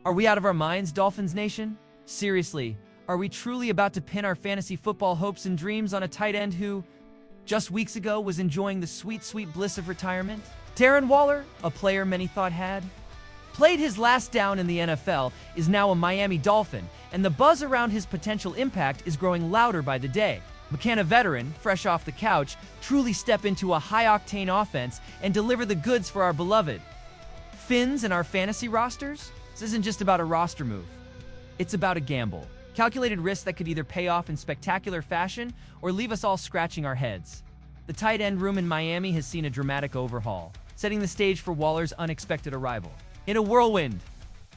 Are we out of our minds, Dolphins Nation? Seriously, are we truly about to pin our fantasy football hopes and dreams on a tight end who, just weeks ago, was enjoying the sweet, sweet bliss of retirement? Darren Waller, a player many thought had played his last down in the NFL, is now a Miami Dolphin, and the buzz around his potential impact is growing louder by the day. Can a veteran, fresh off the couch, truly step into a high-octane offense and deliver the goods for our beloved Finns and our fantasy rosters? This isn't just about a roster move. It's about a gamble. Calculated risk that could either pay off in spectacular fashion or leave us all scratching our heads. The tight end room in Miami has seen a dramatic overhaul, setting the stage for Waller's unexpected arrival. In a whirlwind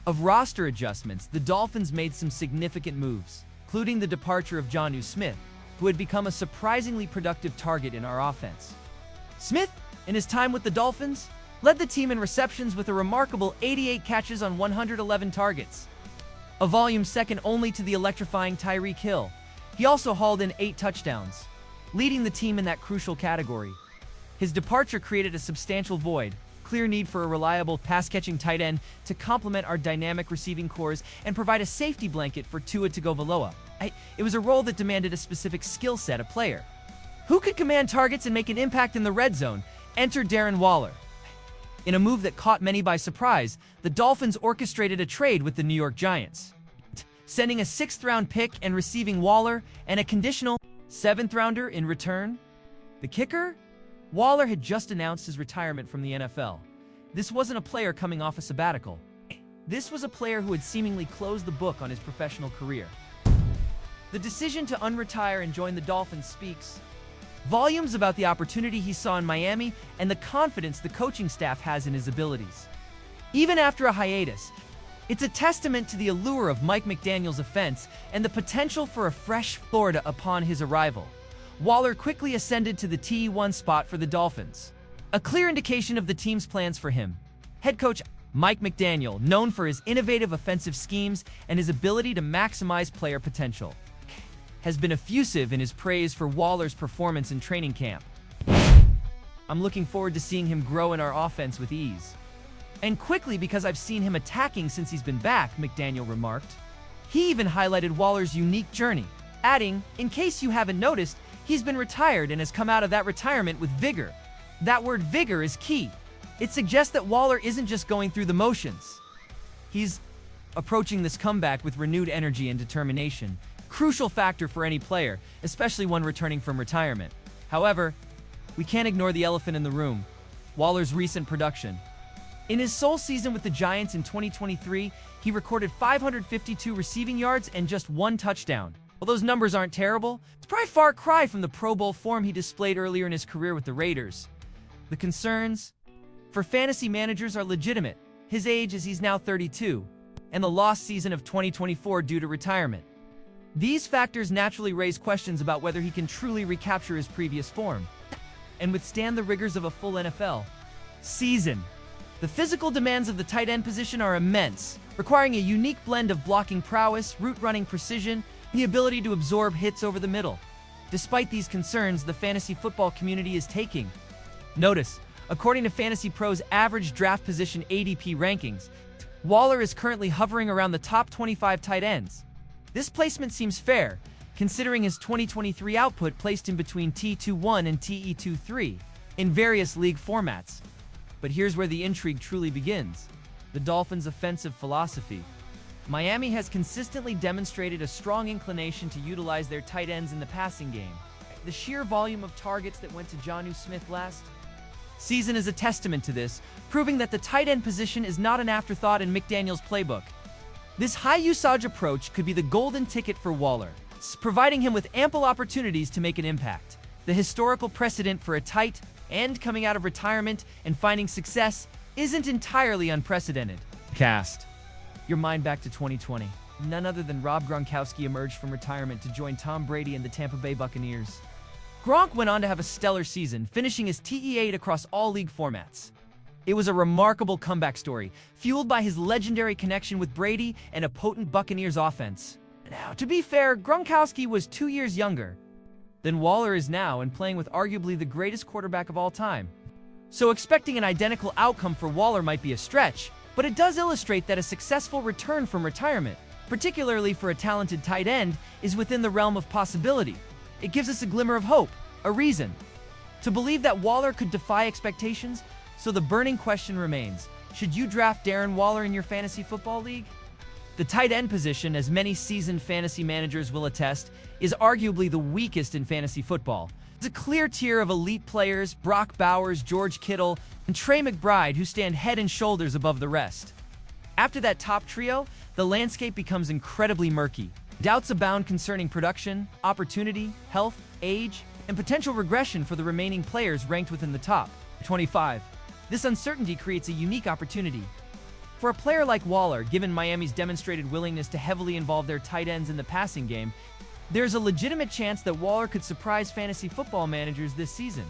of roster adjustments, the Dolphins made some significant moves, including the departure of Jonnu Smith, who had become a surprisingly productive target in our offense. Smith, in his time with the Dolphins, led the team in receptions with a remarkable 88 catches on 111 targets, a volume second only to the electrifying Tyreek Hill. He also hauled in 8 touchdowns, leading the team in that crucial category. His departure created a substantial void, clear need for a reliable pass-catching tight end to complement our dynamic receiving cores and provide a safety blanket for Tua Tagovailoa. It was a role that demanded a specific skill set of player. Who could command targets and make an impact in the red zone? Enter Darren Waller. In a move that caught many by surprise, the Dolphins orchestrated a trade with the New York Giants, sending a 6th-round pick and receiving Waller and a conditional 7th-rounder in return. The kicker? Waller had just announced his retirement from the NFL. This wasn't a player coming off a sabbatical. This was a player who had seemingly closed the book on his professional career. The decision to unretire and join the Dolphins speaks volumes about the opportunity he saw in Miami and the confidence the coaching staff has in his abilities. Even after a hiatus, it's a testament to the allure of Mike McDaniel's offense and the potential for a fresh Florida upon his arrival. Waller quickly ascended to the TE1 spot for the Dolphins, a clear indication of the team's plans for him. Head coach Mike McDaniel, known for his innovative offensive schemes and his ability to maximize player potential, has been effusive in his praise for Waller's performance in training camp. I'm looking forward to seeing him grow in our offense with ease. And quickly, because I've seen him attacking since he's been back, McDaniel remarked. He even highlighted Waller's unique journey, adding, in case you haven't noticed, he's been retired and has come out of that retirement with vigor. That word vigor is key. It suggests that Waller isn't just going through the motions. He's approaching this comeback with renewed energy and determination, crucial factor for any player, especially one returning from retirement. However, we can't ignore the elephant in the room, Waller's recent production. In his sole season with the Giants in 2023, he recorded 552 receiving yards and just 1 touchdown. While those numbers aren't terrible, it's probably a far cry from the Pro Bowl form he displayed earlier in his career with the Raiders. The concerns for fantasy managers are legitimate. His age, as he's now 32, and the lost season of 2024 due to retirement. These factors naturally raise questions about whether he can truly recapture his previous form and withstand the rigors of a full NFL season. The physical demands of the tight end position are immense, requiring a unique blend of blocking prowess, route running precision, and the ability to absorb hits over the middle. Despite these concerns, the fantasy football community is taking notice. According to Fantasy Pros' average draft position ADP rankings, Waller is currently hovering around the top 25 tight ends. This placement seems fair, considering his 2023 output placed him between T21 and TE23 in various league formats. But here's where the intrigue truly begins: the Dolphins' offensive philosophy. Miami has consistently demonstrated a strong inclination to utilize their tight ends in the passing game. The sheer volume of targets that went to Jonnu Smith last season is a testament to this, proving that the tight end position is not an afterthought in McDaniel's playbook. This high-usage approach could be the golden ticket for Waller, providing him with ample opportunities to make an impact. The historical precedent for a tight end coming out of retirement and finding success isn't entirely unprecedented. Cast your mind back to 2020. None other than Rob Gronkowski emerged from retirement to join Tom Brady and the Tampa Bay Buccaneers. Gronk went on to have a stellar season, finishing as TE8 across all league formats. It was a remarkable comeback story, fueled by his legendary connection with Brady and a potent Buccaneers offense. Now, to be fair, Gronkowski was 2 years younger than Waller is now and playing with arguably the greatest quarterback of all time. So expecting an identical outcome for Waller might be a stretch. but it does illustrate that a successful return from retirement, particularly for a talented tight end, is within the realm of possibility. It gives us a glimmer of hope, a reason to believe that Waller could defy expectations, so the burning question remains, should you draft Darren Waller in your fantasy football league? The tight end position, as many seasoned fantasy managers will attest, is arguably the weakest in fantasy football. It's a clear tier of elite players, Brock Bowers, George Kittle, and Trey McBride, who stand head and shoulders above the rest. After that top trio, the landscape becomes incredibly murky. Doubts abound concerning production, opportunity, health, age, and potential regression for the remaining players ranked within the top 25. This uncertainty creates a unique opportunity. For a player like Waller, given Miami's demonstrated willingness to heavily involve their tight ends in the passing game, there's a legitimate chance that Waller could surprise fantasy football managers this season.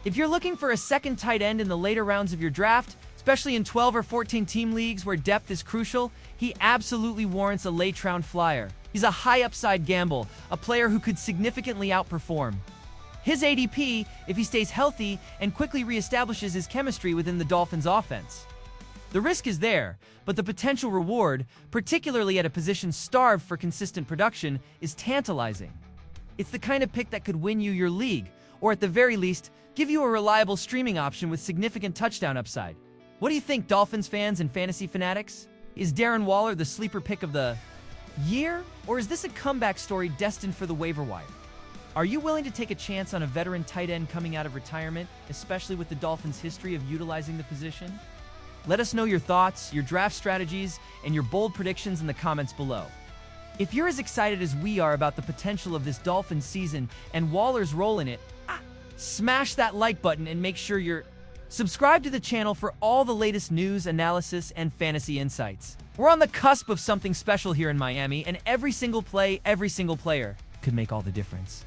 If you're looking for a second tight end in the later rounds of your draft, especially in 12 or 14 team leagues where depth is crucial, he absolutely warrants a late-round flyer. He's a high-upside gamble, a player who could significantly outperform his ADP if he stays healthy and quickly reestablishes his chemistry within the Dolphins' offense. The risk is there, but the potential reward, particularly at a position starved for consistent production, is tantalizing. It's the kind of pick that could win you your league, or at the very least, give you a reliable streaming option with significant touchdown upside. What do you think, Dolphins fans and fantasy fanatics? Is Darren Waller the sleeper pick of the year, or is this a comeback story destined for the waiver wire? Are you willing to take a chance on a veteran tight end coming out of retirement, especially with the Dolphins' history of utilizing the position? Let us know your thoughts, your draft strategies, and your bold predictions in the comments below. If you're as excited as we are about the potential of this Dolphins season and Waller's role in it, smash that like button and make sure you're subscribed to the channel for all the latest news, analysis, and fantasy insights. We're on the cusp of something special here in Miami, and every single play, every single player could make all the difference.